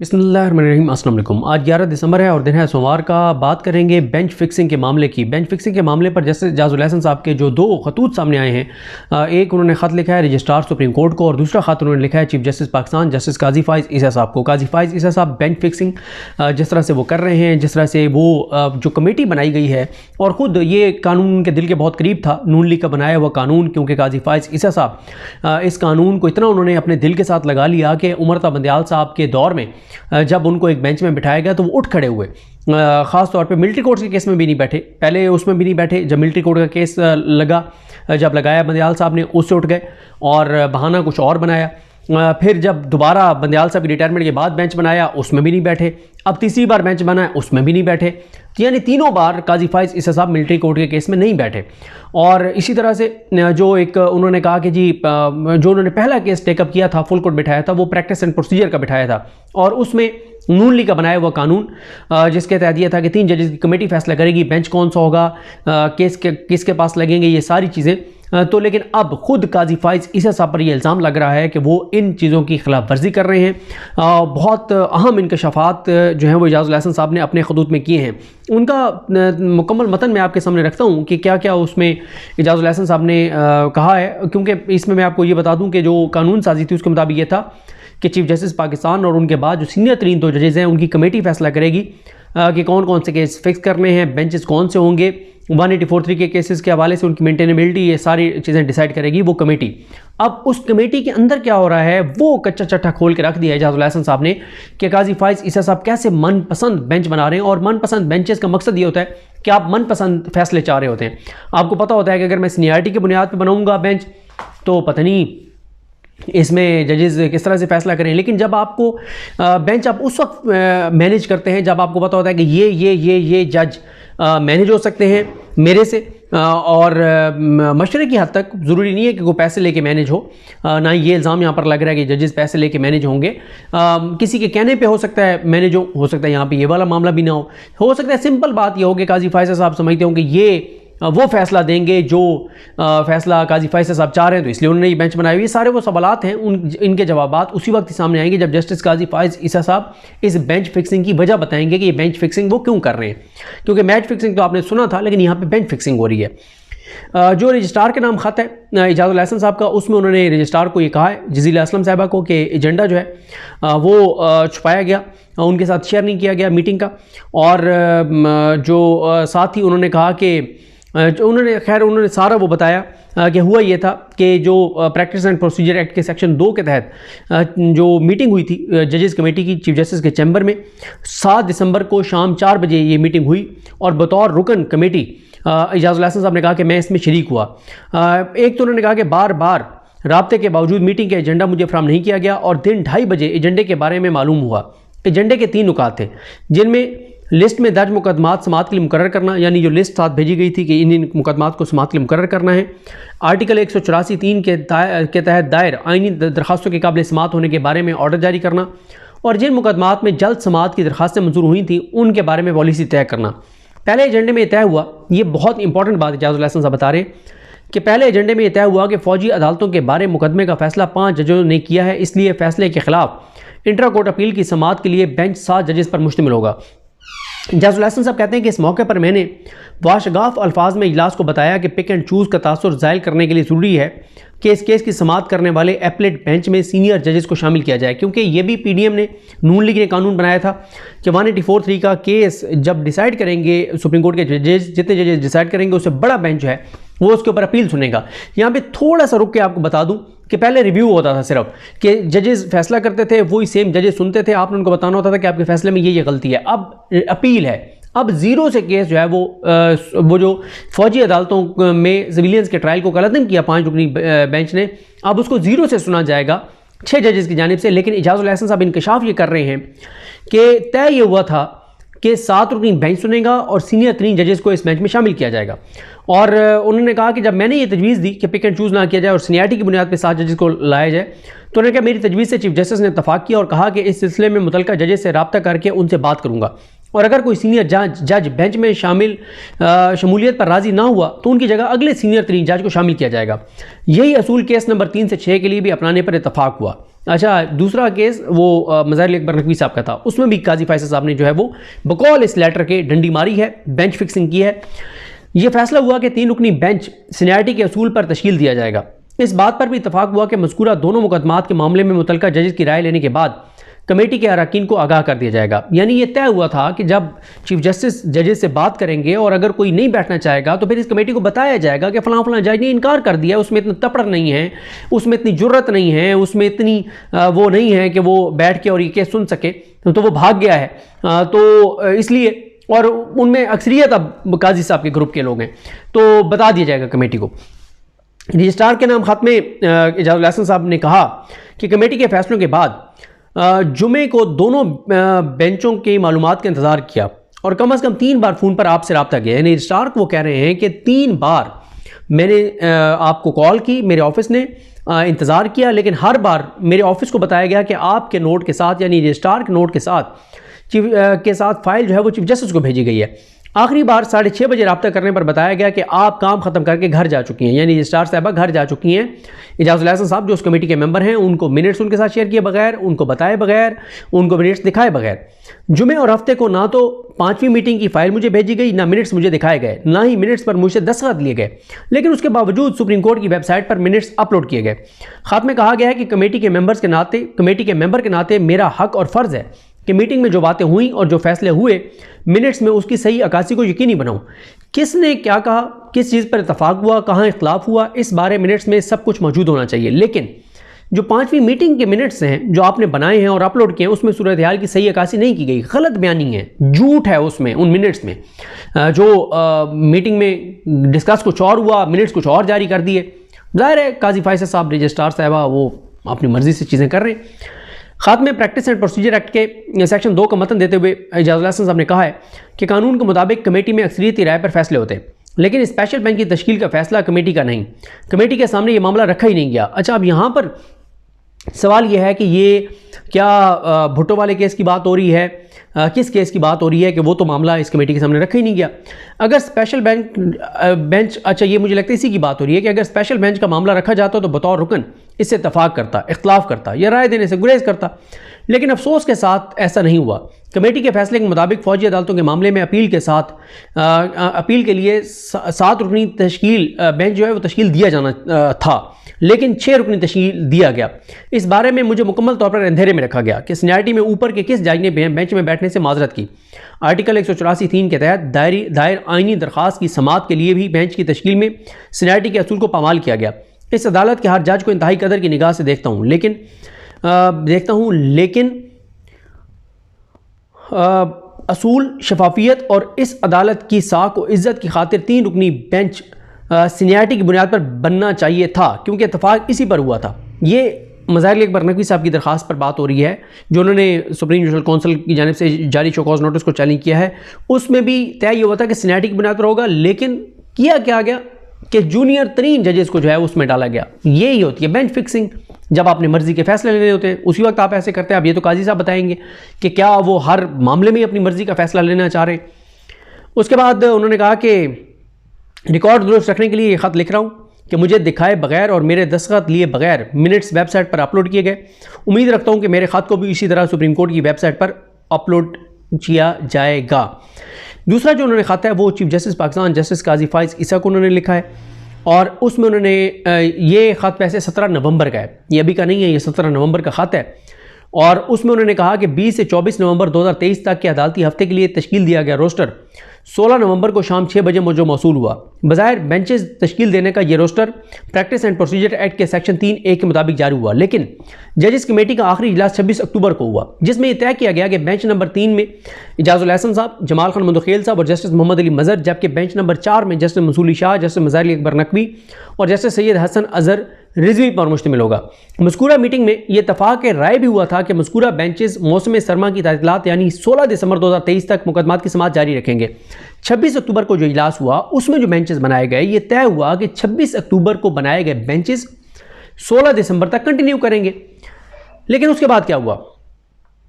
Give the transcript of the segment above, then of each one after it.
बिस्मिल्लाहिर्रहमानिर्रहीम। अस्सलाम वालेकुम। आज 11 दिसंबर है और दिन है सोमवार का। बात करेंगे बेंच फिक्सिंग के मामले की। बेंच फिक्सिंग के मामले पर जस्टिस इजाज़ुल हसन साहब के जो दो खतूत सामने आए हैं, एक उन्होंने ख़त लिखा है रजिस्ट्रार सुप्रीम कोर्ट को और दूसरा ख़त उन्होंने लिखा है चीफ जस्टिस पाकिस्तान जस्टिस काजी फ़ाइज़ ईसा साहब को। काजी फ़ाइज़ ईसा साहब बेंच फिक्सिंग जिस तरह से वो कर रहे हैं, जिस तरह से वो जो कमेटी बनाई गई है और ख़ुद ये कानून उनके दिल के बहुत करीब था, नून लीग का बनाया हुआ कानून, क्योंकि काजी फ़ाइज़ ईसा साहब इस कानून को इतना उन्होंने अपने दिल के साथ लगा लिया कि उमर ता बंदयाल साहब के दौर में जब उनको एक बेंच में बिठाया गया तो वो उठ खड़े हुए। ख़ास तौर पे मिलिट्री कोर्ट के केस में भी नहीं बैठे, पहले उसमें भी नहीं बैठे, जब मिलिट्री कोर्ट का केस जब लगाया बंदयाल साहब ने, उससे उठ गए और बहाना कुछ और बनाया। फिर जब दोबारा बंदयाल साहब की रिटायरमेंट के बाद बेंच बनाया, उसमें भी नहीं बैठे। अब तीसरी बार बेंच बना है, उसमें भी नहीं बैठे। यानी तीनों बार काजी फ़ाइज़ ईसा साहब मिलिट्री कोर्ट के केस में नहीं बैठे। और इसी तरह से जो एक उन्होंने कहा कि जी जो उन्होंने पहला केस टेकअप किया था, फुल कोर्ट बिठाया था, वो प्रैक्टिस एंड प्रोसीजर का बिठाया था और उसमें नून लीग का बनाया हुआ कानून जिसके तहत यह था कि 3 जजेस की कमेटी फैसला करेगी बेंच कौन सा होगा, केस किसके पास लगेंगे, ये सारी चीज़ें। तो लेकिन अब खुद काजी फ़ाइज़ ईसा साहब पर यह इल्ज़ाम लग रहा है कि वो इन चीज़ों की खिलाफ वर्जी कर रहे हैं। बहुत अहम इंकशाफात जो हैं वो इजाज़ुल हसन साहब ने अपने खतूत में किए हैं। उनका मुकम्मल मतन मैं आपके सामने रखता हूँ कि क्या क्या उसमें इजाज़ुल हसन साहब ने कहा है, क्योंकि इसमें मैं आपको ये बता दूँ कि जो कानून साजी थी उसके मुताबिक ये था कि चीफ जस्टिस पाकिस्तान और उनके बाद जो सीनियर तरीन 2 जजेज़ हैं उनकी कमेटी फैसला करेगी कि कौन कौन से केस फिक्स करने हैं, बेंचेस कौन से होंगे, 184(3) के केसेस के हवाले से उनकी मेंटेनेबिलिटी, ये सारी चीज़ें डिसाइड करेगी वो कमेटी। अब उस कमेटी के अंदर क्या हो रहा है वो कच्चा चट्टा खोल के रख दिया है इजाज़ुल हसन साहब ने कि काजी फ़ाइज़ ईसा साहब कैसे मनपसंद बेंच बना रहे हैं। और मनपसंद बेंचेस का मकसद ये होता है कि आप मनपसंद फैसले चाह रहे होते हैं। आपको पता होता है कि अगर मैं सीनियरिटी की बुनियाद पर बनाऊँगा बेंच तो पता नहीं इसमें जजेस किस तरह से फैसला करें। लेकिन जब आपको बेंच आप उस वक्त मैनेज करते हैं जब आपको पता होता है कि ये जज मैनेज हो सकते हैं मेरे से, और मशवरे की हद तक ज़रूरी नहीं है कि वो पैसे लेके मैनेज हो। ना ये इल्ज़ाम यहाँ पर लग रहा है कि जजेस पैसे लेके मैनेज होंगे, किसी के कहने पे हो सकता है मैनेज हो सकता है यहाँ पे ये वाला मामला भी ना हो सकता है सिंपल बात ये हो कि काजी फ़ाइज़ साहब समझते हों कि ये वो फैसला देंगे जो फैसला काजी फ़ाइज़ साहब चाह रहे हैं, तो इसलिए उन्होंने ये बेंच बनाई हुई। ये सारे वो सवालात हैं, इनके जवाबात उसी वक्त सामने आएंगे जब जस्टिस काजी फ़ाइज़ ईसा साहब इस बेंच फिक्सिंग की वजह बताएंगे कि ये बेंच फिक्सिंग वो क्यों कर रहे हैं। क्योंकि मैच फिक्सिंग तो आपने सुना था, लेकिन यहाँ पर बेंच फिक्सिंग हो रही है। जो रजिस्ट्रार के नाम ख़त है इजाज़ुल हसन साहब का, उसमें उन्होंने रजिस्ट्रार को ये कहा है जज़ीला असलम साहिबा को कि एजेंडा जो है वो छुपाया गया, उनके साथ शेयर नहीं किया गया मीटिंग का। और जो साथ ही उन्होंने कहा कि उन्होंने सारा वो बताया कि हुआ ये था कि जो प्रैक्टिस एंड प्रोसीजर एक्ट के सेक्शन 2 के तहत जो मीटिंग हुई थी जजेस कमेटी की चीफ जस्टिस के चैम्बर में 7 दिसंबर को शाम 4 बजे ये मीटिंग हुई और बतौर रुकन कमेटी इजाज़ुल हसन साहब ने कहा कि मैं इसमें शरीक हुआ। एक तो उन्होंने कहा कि बार बार राब्ते के बावजूद मीटिंग का एजेंडा मुझे फराहम नहीं किया गया और दिन 2:30 बजे एजेंडे के बारे में मालूम हुआ। एजेंडे के 3 नुकात थे, जिनमें लिस्ट में दर्ज मुकदमात समाअत के लिए मुकर्रर करना, यानी जो लिस्ट साथ भेजी गई थी कि इन मुकदमात को समाअत के लिए मुकर्रर करना है। आर्टिकल 184(3) के तहत दायर आइनी दरखास्तों के काबिल समाअत होने के बारे में ऑर्डर जारी करना और जिन मुकदमात में जल्द समाअत की दरखास्तें मंजूर हुई थी उनके बारे में पॉलिसी तय करना। पहले एजेंडे में तय हुआ, ये बहुत इंपॉर्टेंट बात इजाज़ुल हसन साहब बता रहे कि पहले एजेंडे में तय हुआ कि फ़ौजी अदालतों के बारे मुकदमे का फैसला 5 जजों ने किया है, इसलिए फैसले के खिलाफ इंट्रा कोर्ट अपील की समाअत के लिए बेंच 7 जजेस पर मुश्तमिल होगा। इजाज़ुल हसन साहब कहते हैं कि इस मौके पर मैंने वाशगाफ अल्फाज में इजलास को बताया कि पिक एंड चूज़ का तासुर ज़ायल करने के लिए ज़रूरी है कि इस केस की समाअत करने वाले एपलेट बेंच में सीनियर जजेस को शामिल किया जाए, क्योंकि ये भी पीडीएम ने नून लीग ने कानून बनाया था कि 184(3) का केस जब डिसाइड करेंगे सुप्रीम कोर्ट के जजेस, जितने जजेस डिसाइड करेंगे उससे बड़ा बेंच है वो उसके ऊपर अपील सुनेगा। यहाँ पे थोड़ा सा रुक के आपको बता दूं कि पहले रिव्यू होता था सिर्फ कि जजेस फैसला करते थे, वही सेम जजेस सुनते थे, आपने उनको बताना होता था कि आपके फैसले में ये गलती है। अब अपील है, अब ज़ीरो से केस जो है वो जो फौजी अदालतों में सिविलियंस के ट्रायल को कलअदम किया 5 रुकनी बेंच ने, अब उसको ज़ीरो से सुना जाएगा 6 जजेस की जानिब से। लेकिन इजाज़ुल हसन साहब इंकशाफ ये कर रहे हैं कि तय ये हुआ था कि 7 रुकनी बेंच सुनेगा और सीनियर 3 जजेस को इस बेंच में शामिल किया जाएगा। और उन्होंने कहा कि जब मैंने ये तजवीज़ दी कि पिक एंड चूज़ ना किया जाए और सीनियरिटी की बुनियाद पर 7 जजेस को लाया जाए, तो उन्होंने कहा मेरी तजवीज़ से चीफ जस्टिस ने इत्तफाक किया और कहा कि इस सिलसिले में मुतल्लिका जजेस से रब्ता करके उनसे बात करूँगा और अगर कोई सीनियर जज बेंच में शमूलियत पर राजी ना हुआ तो उनकी जगह अगले सीनियर तरीन जज को शामिल किया जाएगा। यही असूल केस नंबर 3 से 6 के लिए भी अपनाने पर इतफाक हुआ। अच्छा, दूसरा केस वो मज़ाहिर अकबर नकवी साहब का था, उसमें भी काजी फैसल साहब ने जो है वो बकौल इस लेटर के डंडी मारी है, बेंच फिक्सिंग की है। यह फैसला हुआ कि 3 रुकनी बेंच सीनियरिटी के असूल पर तश्कील दिया जाएगा। इस बात पर भी इतफाक हुआ कि मज़कूरा दोनों मुकदमात के मामले में मुतल्लिका जजेस की राय लेने के बाद कमेटी के अरकान को आगाह कर दिया जाएगा। यानी ये तय हुआ था कि जब चीफ जस्टिस जजेस से बात करेंगे और अगर कोई नहीं बैठना चाहेगा तो फिर इस कमेटी को बताया जाएगा कि फ़लाँ फ़लाँ जज ने इनकार कर दिया, उसमें इतना तपड़ नहीं है, उसमें इतनी जुर्रत नहीं है, उसमें इतनी वो नहीं है कि वो बैठ के और ये केस सुन सके, तो वो भाग गया है। तो इसलिए, और उनमें अक्सरियत अब काजी साहब के ग्रुप के लोग हैं, तो बता दिया जाएगा कमेटी को। रजिस्ट्रार के नाम खत में एजाजुल हसन साहब ने कहा कि कमेटी के फैसलों के बाद जुमे को दोनों बेंचों की मालूमात का इंतज़ार किया और कम से कम 3 बार फ़ोन पर आपसे रब्ता किया। यानी रजिस्ट्रार को वो कह रहे हैं कि 3 बार मैंने आपको कॉल की, मेरे ऑफिस ने इंतज़ार किया, लेकिन हर बार मेरे ऑफिस को बताया गया कि आपके नोट के साथ, यानी रजिस्ट्रार के नोट के साथ फाइल जो है वो चीफ जस्टिस को भेजी गई है। आखिरी बार 6:30 बजे रब्ता करने पर बताया गया कि आप काम ख़त्म करके घर जा चुकी हैं, यानी रजिस्ट्रार साहबा घर जा चुकी हैं। एजाजुल हसन साहब जो उस कमेटी के मेंबर हैं, उनको मिनट्स उनके साथ शेयर किए बगैर, उनको बताए बगैर, उनको मिनट्स दिखाए बगैर, जुमे और हफ्ते को ना तो 5वीं मीटिंग की फाइल मुझे भेजी गई, ना मिनट्स मुझे दिखाए गए, ना ही मिनट्स पर मुझसे दस्तखत लिए गए, लेकिन उसके बावजूद सुप्रीम कोर्ट की वेबसाइट पर मिनट्स अपलोड किए गए। खत में कहा गया है कि कमेटी के मेंबर के नाते मेरा हक और फ़र्ज़ है कि मीटिंग में जो बातें हुई और जो फैसले हुए मिनट्स में उसकी सही अक्कासी को यकीनी बनाऊं। किसने क्या कहा, किस चीज़ पर इतफाक हुआ, कहाँ इख्तलाफ हुआ, इस बारे मिनट्स में सब कुछ मौजूद होना चाहिए। लेकिन जो 5वीं मीटिंग के मिनट्स हैं जो आपने बनाए हैं और अपलोड किए हैं, उसमें सूरत हाल की सही अक्कासी नहीं की गई, गलत बयानी है, झूठ है उसमें, उन मिनट्स में। जो मीटिंग में डिस्कस कुछ और हुआ, मिनट्स कुछ और जारी कर दिए। ज़ाहिर है काजी फैसल साहब, रजिस्ट्रार साहबा, वो अपनी मर्जी से चीज़ें कर रहे हैं। खात में प्रैक्टिस एंड प्रोसीजर एक्ट के सेक्शन 2 का मतन देते हुए एजाजुल हसन साहब ने कहा है कि कानून के मुताबिक कमेटी में अक्सरियती राय पर फैसले होते हैं, लेकिन स्पेशल बेंच की तश्कील का फैसला कमेटी का नहीं, कमेटी के सामने ये मामला रखा ही नहीं गया। अच्छा, अब यहाँ पर सवाल यह है कि ये क्या भुट्टो वाले केस की बात हो रही है, किस केस की बात हो रही है कि वो तो मामला इस कमेटी के सामने रखा ही नहीं गया। अगर स्पेशल बेंच, अच्छा ये मुझे लगता है इसी की बात हो रही है कि अगर स्पेशल बेंच का मामला रखा जाता तो बतौर रुकन इससे इत्तफाक करता, इख्तलाफ करता या राय देने से गुरेज करता, लेकिन अफसोस के साथ ऐसा नहीं हुआ। कमेटी के फैसले के मुताबिक फौजी अदालतों के मामले में अपील के लिए 7 रुकनी तश्कील बेंच जो है वो तश्कील दिया जाना था, लेकिन 6 रुकनी तश्कील दिया गया। इस बारे में मुझे मुकम्मल तौर पर अंधेरे में रखा गया कि सीनियरिटी में ऊपर के किस जज ने बेंच में बैठने से माजरत की। आर्टिकल 184(3) के तहत दायर आइनी दरख्वास्त की समाअत के लिए भी बेंच की तश्कील में सीनियरिटी के असूल को पामाल किया गया। इस अदालत के हर जज को इंतहाई कदर की निगाह से देखता हूँ, लेकिन असूल, शफाफियत और इस अदालत की साख और इज़्ज़त की खातिर 3 रुकनी बेंच सीनियरिटी की बुनियाद पर बनना चाहिए था, क्योंकि इत्तफाक इसी पर हुआ था। ये मज़ाहिर अकबर नकवी साहब की दरख्वास्त पर बात हो रही है जो उन्होंने सुप्रीम जुडिशल काउंसिल की जानिब से जारी शोकॉज नोटिस को चैलेंज किया है। उसमें भी तय ये हुआ था कि सीनियरिटी की बुनियाद पर होगा, लेकिन किया क्या गया कि जूनियर तरीन जजेस को जो है उसमें डाला गया। यही होती है बेंच फिक्सिंग। जब आपने मर्जी के फैसले लेने होते हैं उसी वक्त आप ऐसे करते हैं। अब ये तो काजी साहब बताएंगे कि क्या वो हर मामले में अपनी मर्जी का फैसला लेना चाह रहे हैं। उसके बाद उन्होंने कहा कि रिकॉर्ड दुरुस्त रखने के लिए ये ख़त लिख रहा हूँ कि मुझे दिखाए बगैर और मेरे दस्तखत लिए बगैर मिनट्स वेबसाइट पर अपलोड किए गए। उम्मीद रखता हूँ कि मेरे ख़त को भी इसी तरह सुप्रीम कोर्ट की वेबसाइट पर अपलोड किया जाएगा। दूसरा जो उन्होंने ख़त है वो चीफ जस्टिस पाकिस्तान जस्टिस काजी फाइज ईसा को उन्होंने लिखा है और उसमें उन्होंने ये ख़त वैसे 17 नवंबर का है, ये अभी का नहीं है, ये 17 नवंबर का ख़त है। और उसमें उन्होंने कहा कि 20 से 24 नवंबर 2023 तक के अदालती हफ्ते के लिए तश्कील दिया गया रोस्टर 16 नवंबर को शाम 6 बजे जो मौसूल हुआ। बज़ाहिर बेंचेस तश्कील देने का ये roster practice and procedure act के सेक्शन 3(a) के मुताबिक जारी हुआ, लेकिन जजेस कमेटी का आखिरी इजलास 26 अक्टूबर को हुआ, जिसमें यह तय किया गया कि बेंच नंबर 3 में एजाजुल हसन साहब, जमाल खान मुंदखेल साहब और जस्टिस मोहम्मद अली मज़हर, जबकि बेंच नंबर 4 में जस्टिस मंसूली शाह, जस्टिस मज़हर अकबर नकवी और जस्टिस सैयद हसन अजहर रिजवी पर मुश्तमिल होगा। मज़कूरा मीटिंग में यह इत्तफाक राय भी हुआ था कि मज़कूरा बेंचेस मौसम सरमा की तातीलात यानी 16 दिसंबर 2023 तक मुकदमात की समाअत जारी रखेंगे। 26 अक्टूबर को जो इजलास हुआ उसमें जो बेंचेस बनाए गए, ये तय हुआ कि 26 अक्टूबर को बनाए गए बेंचेस 16 दिसंबर तक कंटिन्यू करेंगे। लेकिन उसके बाद क्या हुआ?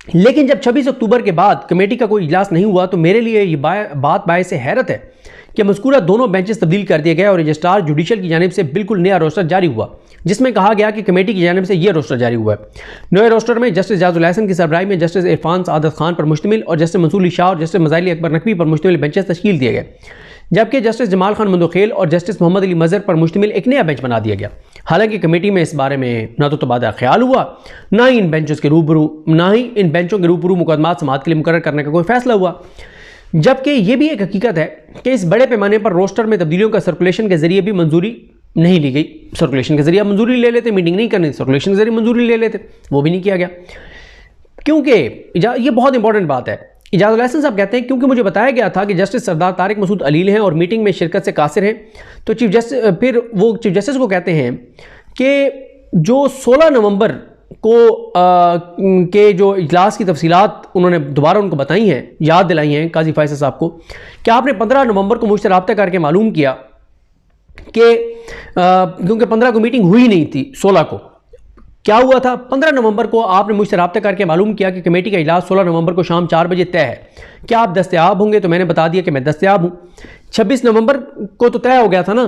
लेकिन जब 26 अक्टूबर के बाद कमेटी का कोई इजलास नहीं हुआ तो मेरे लिए ये बात बायस हैरत है कि मज़कूरा दोनों बेंचेस तब्दील कर दिए गए और रजिस्ट्रार जुडिशल की जानिब से बिल्कुल नया रोस्टर जारी हुआ, जिसमें कहा गया कि कमेटी की जानिब से यह रोस्टर जारी हुआ है। नए रोस्टर में जस्टिस जाजुल हसन की सरबराही में जस्टिस इरफान सादत खान पर मुश्तमिल और जस्टिस मंसूर अली शाह और जस्टिस मज़ाइल अकबर नकवी पर मुश्तमिल बेंचेस तश्कील दिए गए, जबकि जस्टिस जमाल खान मंदोखेल और जस्टिस मोहम्मद अली मज़हर पर मुश्तमिल एक नया बेंच बना दिया गया। हालांकि कमेटी में इस बारे में न तो तबादला ख्याल हुआ, ना ही इन बेंचों के रूबरू मुकदमात समाअत के लिए मुकर्रर करने का कोई फैसला हुआ। जबकि यह भी एक हकीकत है कि इस बड़े पैमाने पर रोस्टर में तब्दीलियों का सर्कुलेशन के जरिए भी मंजूरी नहीं ली गई। सर्कुलेशन के जरिए मंजूरी ले लेते, मीटिंग नहीं करनी, सर्कुलेशन के जरिए मंजूरी ले लेते, वो भी नहीं किया गया। क्योंकि ये बहुत इंपॉर्टेंट बात है। इजाज़ुल हसन साहब कहते हैं क्योंकि मुझे बताया गया था कि जस्टिस सरदार तारिक मसूद अलील हैं और मीटिंग में शिरकत से कासिर हैं, तो चीफ जस्टिस को कहते हैं कि जो 16 नवंबर को के जो इजलास की तफसीलात उन्होंने दोबारा उनको बताई हैं, याद दिलाई हैं काजी फैसल साहब को, कि आपने 15 नवंबर को मुझसे रब्ता करके मालूम किया कि क्योंकि 15 को मीटिंग हुई नहीं थी, 16 को क्या हुआ था, 15 नवंबर को आपने मुझसे रब्ता करके मालूम किया कि कमेटी का इजलास 16 नवंबर को शाम 4 बजे तय है, क्या आप दस्तयाब होंगे? तो मैंने बता दिया कि मैं दस्तयाब हूँ। 26 नवंबर को तो तय हो गया था ना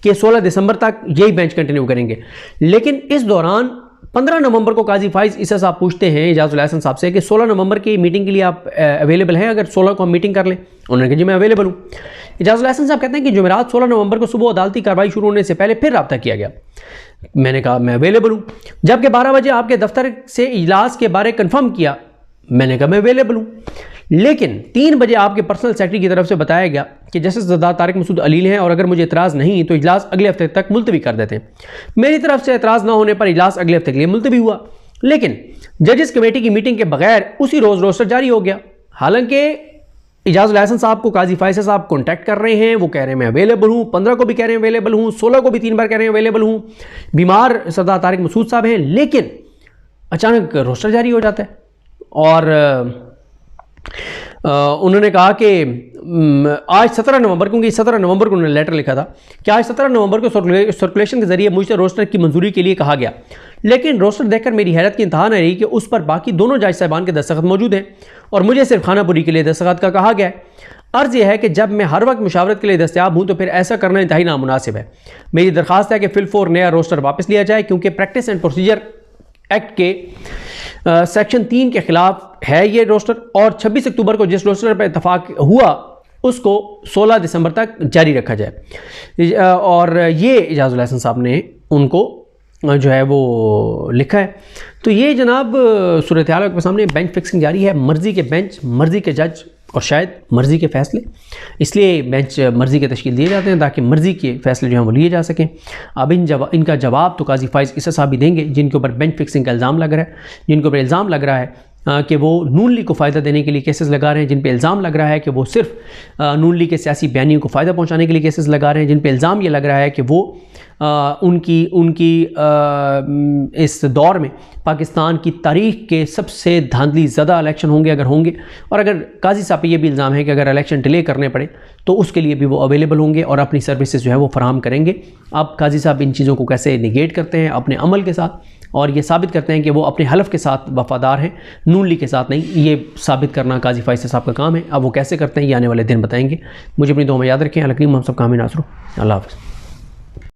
कि 16 दिसंबर तक यही बेंच कंटिन्यू करेंगे, लेकिन इस दौरान 15 नवंबर को काजी फाइज ईसा साहब पूछते हैं इजाज़ुल हसन साहब से कि 16 नवंबर की मीटिंग के लिए आप अवेलेबल हैं? अगर 16 को हम मीटिंग कर लें। उन्होंने कहा जी मैं अवेलेबल हूँ। इजाज़ुल हसन साहब कहते हैं कि जुमेरात 16 नवंबर को सुबह अदालती कार्रवाई शुरू होने से पहले फिर रब्ता किया गया। मैंने कहा मैं अवेलेबल हूँ। जबकि 12 बजे आपके दफ्तर से इजलास के बारे कंफर्म किया, मैंने कहा मैं अवेलेबल हूँ। लेकिन 3 बजे आपके पर्सनल सेक्रेटरी की तरफ से बताया गया कि जस्टिस सरदार तारिक मसूद अलील हैं और अगर मुझे एतराज़ नहीं तो इजलास अगले हफ्ते तक मुलतवी कर देते हैं। मेरी तरफ से एतराज़ ना होने पर इजलास अगले हफ्ते के लिए मुलतवी हुआ, लेकिन जजेस कमेटी की मीटिंग के बगैर उसी रोज़ रोस्टर जारी हो गया। हालांकि इजाज़ुल हसन साहब को काजी फैसल साहब कॉन्टैक्ट कर रहे हैं, वो कह रहे हैं मैं अवेलेबल हूँ, 15 को भी कह रहे हैं अवेलेबल हूँ, 16 को भी 3 बार कह रहे हैं अवेलेबल हूँ, बीमार सरदार तारिक मसूद साहब हैं, लेकिन अचानक रोस्टर जारी हो जाता है। और उन्होंने कहा कि आज 17 नवंबर, क्योंकि 17 नवंबर को उन्होंने लेटर लिखा था कि आज 17 नवंबर को सर्कुलेशन के जरिए मुझसे रोस्टर की मंजूरी के लिए कहा गया, लेकिन रोस्टर देखकर मेरी हैरत की इंतहा न रही कि उस पर बाकी दोनों जज साहिबान के दस्तखत मौजूद हैं और मुझे सिर्फ खानापुरी के लिए दस्तखत का कहा गया है। अर्ज़ यह है कि जब मैं हर वक्त मुशावरत के लिए दस्तयाब हूँ तो फिर ऐसा करना इंतहाई नामुनासिब है। मेरी दरख्वास्त है कि फिलफोर नया रोस्टर वापस लिया जाए, क्योंकि प्रैक्टिस एंड प्रोसीजर एक्ट के सेक्शन 3 के खिलाफ है ये रोस्टर, और 26 अक्टूबर को जिस रोस्टर पर इतफाक हुआ उसको 16 दिसंबर तक जारी रखा जाए। और ये इजाज़ुल हसन साहब ने उनको जो है वो लिखा है। तो ये जनाब सूरत हाल आपके सामने बेंच फिक्सिंग जारी है, मर्ज़ी के बेंच, मर्ज़ी के जज और शायद मर्ज़ी के फ़ैसले, इसलिए बेंच मर्ज़ी के तश्कील दिए जाते हैं ताकि मर्ज़ी के फ़ैसले जो हैं वो लिए जा सकें। अब इनका जवाब तो काजी फैज़ ईसा साहब भी देंगे, जिनके ऊपर बेंच फिक्सिंग का इल्ज़ाम लग रहा है, जिनके ऊपर इल्ज़ाम लग रहा है कि वो नून लीग को फ़ायदा देने के लिए केसेस लगा रहे हैं, जिन पे इल्ज़ाम लग रहा है कि वो सिर्फ नून लीग के सियासी बयानियों को फ़ायदा पहुंचाने के लिए केसेस लगा रहे हैं, जिन पे इल्ज़ाम ये लग रहा है कि वो उनकी इस दौर में पाकिस्तान की तारीख़ के सबसे धांधली ज़्यादा इलेक्शन होंगे अगर होंगे, और अगर काजी साहब पे ये भी इल्ज़ाम है कि अगर इलेक्शन डिले करने पड़े तो उसके लिए भी वो अवेलेबल होंगे और अपनी सर्विसेज जो है वो फराहम करेंगे। अब काजी साहब इन चीज़ों को कैसे निगेट करते हैं अपने अमल के साथ, और ये साबित करते हैं कि वो अपने हलफ के साथ वफ़ादार हैं, नून लीग के साथ नहीं, ये साबित करना काजी फैसल साहब का काम है। अब वो कैसे करते हैं ये आने वाले दिन बताएंगे। मुझे अपनी दुआ में याद रखें। अल्लाह करीम हम सब कामयाब नासरो। अल्लाह हाफ़िज़।